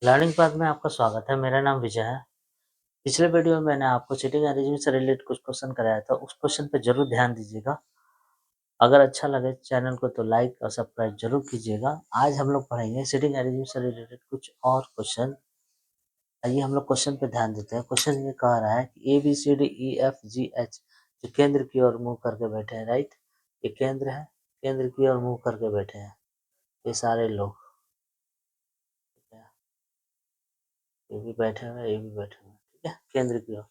Learning path में आपका स्वागत है। मेरा नाम विजय है। पिछले वीडियो में मैंने आपको सीटिंग अरेंजमेंट से रिलेटेड कुछ क्वेश्चन कराया था। उस क्वेश्चन पे जरूर ध्यान दीजिएगा। अगर अच्छा लगे चैनल को तो लाइक और सब्सक्राइब जरूर कीजिएगा। आज हम लोग पढ़ेंगे सीटिंग अरेंजमेंट से रिलेटेड कुछ और क्वेश्चन। आइए हम लोग क्वेश्चन पे ध्यान देते हैं। क्वेश्चन ये कह रहा है कि ABCDEFGH जो केंद्र की ओर मुंह करके बैठे हैं, राइट। ये केंद्र है, केंद्र की ओर मुंह करके बैठे हैं ये सारे लोग। ये भी बैठे हुए, ये भी बैठे हुए, ठीक है, केंद्र की ओर।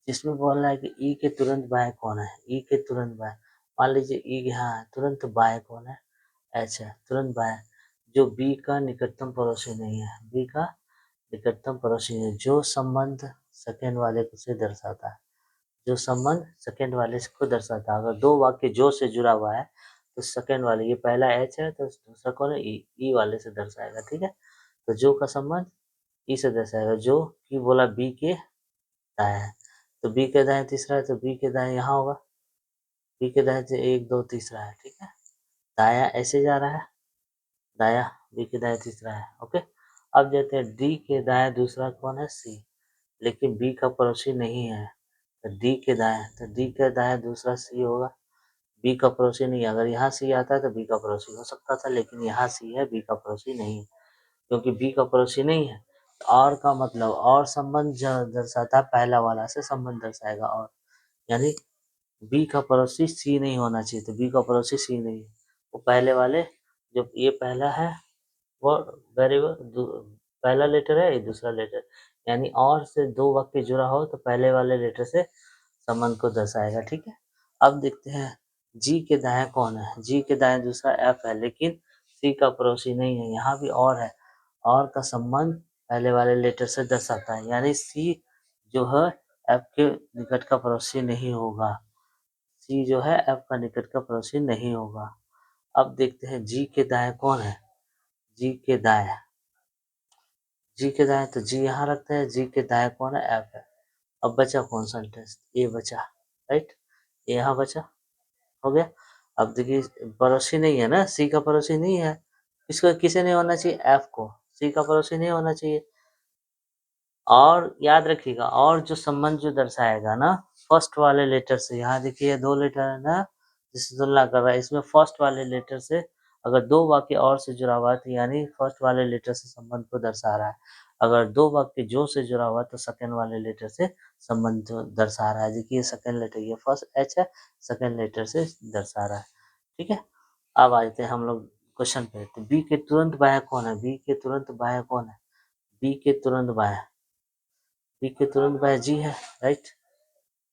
जिसमें बोल रहा है कि ई के तुरंत बाएं कौन है। ई के तुरंत बाएं, मान लीजिए ई यहाँ है, तुरंत बाएं कौन है, एच है। तुरंत बाएं जो बी का निकटतम पड़ोसी नहीं है, बी का निकटतम पड़ोसी नहीं है, जो संबंध सेकेंड वाले को से दर्शाता है, जो संबंध सेकेंड वाले को दर्शाता है। अगर दो वाक्य जो से जुड़ा हुआ है तो सेकेंड वाले, ये पहला एच है तो दूसरा कौन है, ई वाले से दर्शाएगा, ठीक है। तो जो का संबंध ई से दर्शाएगा, जो की बोला बी के दाएं है, तो बी के दाएं तीसरा है, तो बी के दाएं यहाँ होगा। बी के दाएं से एक दो तीसरा है, ठीक है। दाया ऐसे जा रहा है, दाया बी के दाएं तीसरा है, ओके। अब देते हैं डी के दाएं दूसरा कौन है, सी, लेकिन बी का पड़ोसी नहीं है। तो डी के दाएं, तो डी के दाएं दूसरा सी होगा। बी का पड़ोसी नहीं है। अगर यहाँ सी आता है तो बी का पड़ोसी हो सकता था, लेकिन यहाँ सी है, बी का पड़ोसी नहीं है। क्योंकि बी का पड़ोसी नहीं है तो और का मतलब और संबंध दर्शाता है, पहला वाला से संबंध दर्शाएगा। और यानी बी का पड़ोसी सी नहीं होना चाहिए, तो बी का पड़ोसी सी नहीं है। वो पहले वाले, जो ये पहला है वो वेरिएबल पहला लेटर है, ये दूसरा लेटर, यानी और से दो वाक्य जुड़ा हो तो पहले वाले लेटर से संबंध को दर्शाएगा, ठीक है। अब देखते हैं जी के दाएं कौन है। जी के दाएं दूसरा एफ है, लेकिन सी का पड़ोसी नहीं है। यहाँ भी और है, और का संबंध पहले वाले लेटर से दर्शाता है, यानी सी जो है एफ के निकट का पड़ोसी नहीं होगा। सी जो है एफ का निकट का पड़ोसी नहीं होगा। अब देखते हैं जी के दाएं कौन है। जी के दाएं, जी के दाएं तो जी यहाँ रखते हैं, जी के दाएं कौन है, एफ है। अब बचा कौन सा टेस्ट, ये बचा, राइट, ये यहाँ बचा, हो गया। अब देखिए पड़ोसी नहीं है ना, सी का पड़ोसी नहीं है। किसको, किसे नहीं होना चाहिए, एफ को। सी का पड़ोसी नहीं होना चाहिए। और याद रखिएगा, और जो संबंध जो दर्शाएगा ना फर्स्ट वाले लेटर से, यहाँ देखिए दो लेटर है ना जिससे तुलना कर रहा है, इसमें फर्स्ट वाले लेटर से अगर दो वाक्य और से जुड़ा हुआ है तो यानी फर्स्ट वाले लेटर से संबंध को दर्शा रहा है। अगर दो वाक्य जो से जुड़ा हुआ है तो सेकेंड वाले लेटर से संबंध दर्शा रहा है। देखिए सेकेंड लेटर, ये फर्स्ट एच है, सेकेंड लेटर से दर्शा रहा है, ठीक है। अब आ जाते हैं हम लोग क्वेश्चन पे। तो बी के तुरंत बाया कौन है, बी के तुरंत बाया कौन है, बी के तुरंत बाया, बी के तुरंत बाया जी है, राइट।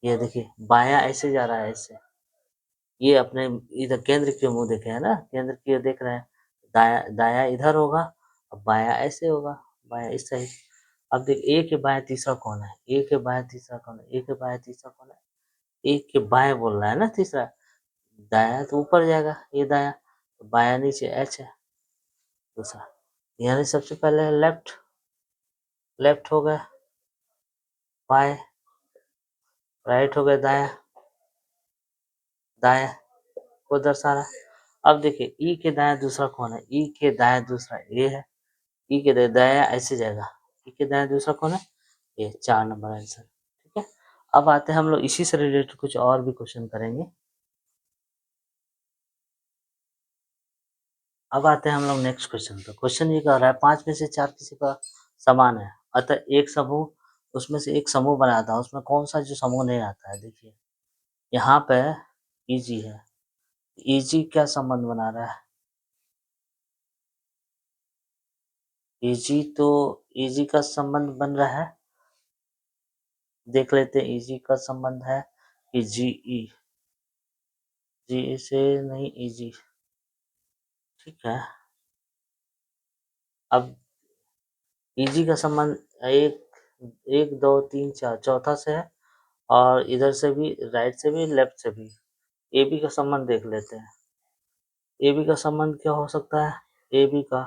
ये देखिए बाया ऐसे जा रहा है, ऐसे, ये अपने इधर केंद्र की मुंह देखे है ना, केंद्र की ओर देख रहे हैं। दाया दाया इधर होगा और बाया ऐसे होगा, बाया इस साइड। अब देख ए के बाएं तीसरा कौन है, ए के बाएं तीसरा कौन है, ए के बाएं तीसरा कौन है, ए के बाएं बोल रहा है ना तीसरा। दाया तो ऊपर जाएगा, ये दाया, तो बाया नीचे एच है दूसरा, यानी सबसे पहले है लेफ्ट, लेफ्ट हो गया बाएं, राइट हो गया दाया, दाया को दर्शा रहा है। अब देखिए ई के दाएं दूसरा कौन है, ई के दाएं दूसरा ए है, ई के दाएं ऐसे जाएगा, ई के दाएं दूसरा कौन है, ये 4 नंबर आंसर, ठीक है। अब आते हैं हम लोग इसी से रिलेटेड कुछ और भी क्वेश्चन करेंगे। अब आते हैं हम लोग नेक्स्ट क्वेश्चन पे। क्वेश्चन ये कह रहा है 5 में से 4 किसी का समान है, अतः एक समूह उसमें से एक समूह बनाता है, उसमें कौन सा जो समूह नहीं आता है। देखिए यहाँ पे इजी है, इजी क्या संबंध बना रहा है, इजी तो इजी का संबंध बन रहा है, देख लेते हैं इजी का संबंध है कि जी ई, जी से नहीं इजी, ठीक है। अब इजी का संबंध एक एक दो तीन चार चौथा से है, और इधर से भी, राइट से भी, लेफ्ट से भी। ए बी का संबंध देख लेते हैं। ए बी का संबंध क्या हो सकता है, ए बी का,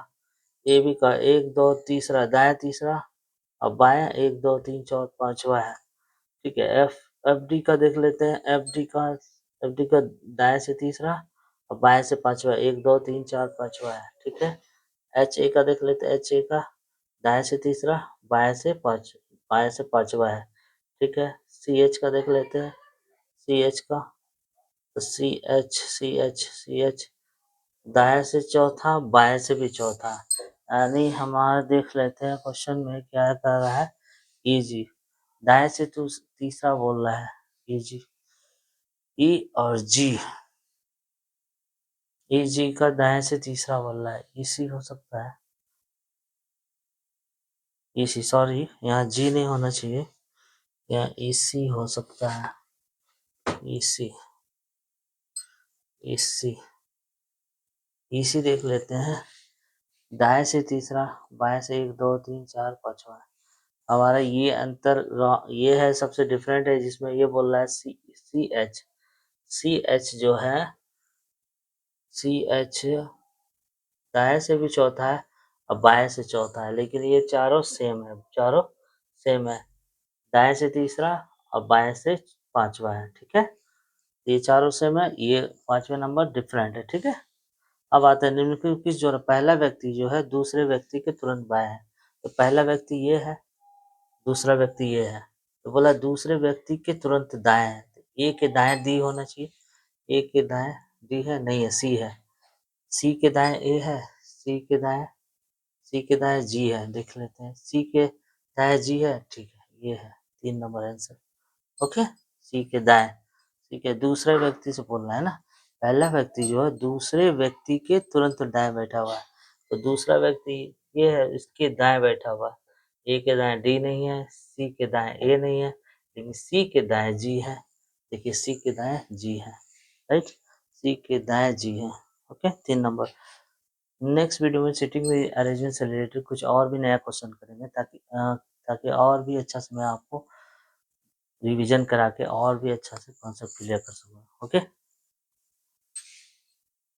ए बी का एक दो तीसरा दाया तीसरा, और बाया एक दो तीन चौथा पांचवा है, ठीक है। एफ एफ डी का देख लेते हैं, एफ डी का दाया से तीसरा और बाया से पांचवा, एक दो तीन चार पांचवा है, ठीक है। एच ए का देख लेते हैं, एच ए का दाएं से तीसरा, बाएं से पांचवा है, ठीक है। सी एच का देख लेते हैं, सी एच का, तो सी एच दाएं से चौथा, बाएं से भी चौथा, यानी हमारा देख लेते हैं क्वेश्चन में क्या कर रहा है, इजी, दाएं से तो तीसरा बोल रहा है, इजी, ई और जी, ई जी का दाएं से तीसरा बोल रहा है, इसी हो सकता है, इसी, सॉरी यहाँ जी नहीं होना चाहिए, यहाँ इसी हो सकता है, इसी, इसी, इसी देख लेते हैं, दाएं से तीसरा, बाएं से एक दो तीन चार पांचवा, हमारा ये अंतर ये है सबसे डिफरेंट है, जिसमें ये बोल रहा है सी एच जो है, सी एच दाएं से भी चौथा है और बाएं से चौथा है, लेकिन ये चारों सेम है, चारों सेम है, दाएं से तीसरा और बाएं से पांचवा है, ठीक है। ये चारों सेम है, ये पांचवा नंबर डिफरेंट है, ठीक है। अब आते हैं निम्नलिखित किस जो पहला व्यक्ति जो है दूसरे व्यक्ति के तुरंत बाएं है, तो पहला व्यक्ति ये है, दूसरा व्यक्ति ये है, तो बोला दूसरे व्यक्ति के तुरंत दाएं है, तो ए के दाएं डी होना चाहिए, ए के दाएं डी है, नहीं है, सी है, सी के दाएं ए है, सी के दाएं जी है, देख लेते हैं, सी के दाएं जी है, ठीक है, ये है 3 नंबर आंसर, ओके। सी के दाएं, ठीक है, दूसरे व्यक्ति से बोलना है ना, पहला व्यक्ति जो है दूसरे व्यक्ति के तुरंत दाएं बैठा हुआ है, तो दूसरा व्यक्ति ये है, इसके दाएं बैठा हुआ है, ए के दाएं डी नहीं है, सी के दाएं ए नहीं है, लेकिन सी के दाएं जी है, देखिए सी के दाएं जी है, राइट, सी के दाएं जी है, ओके, 3 नंबर। नेक्स्ट वीडियो में सिटिंग में अरेंजमेंट से रिलेटेड कुछ और भी नया क्वेश्चन करेंगे, ताकि और भी अच्छा से मैं आपको रिवीजन करा के और भी अच्छा से कॉन्सेप्ट क्लियर कर सकूँ, ओके।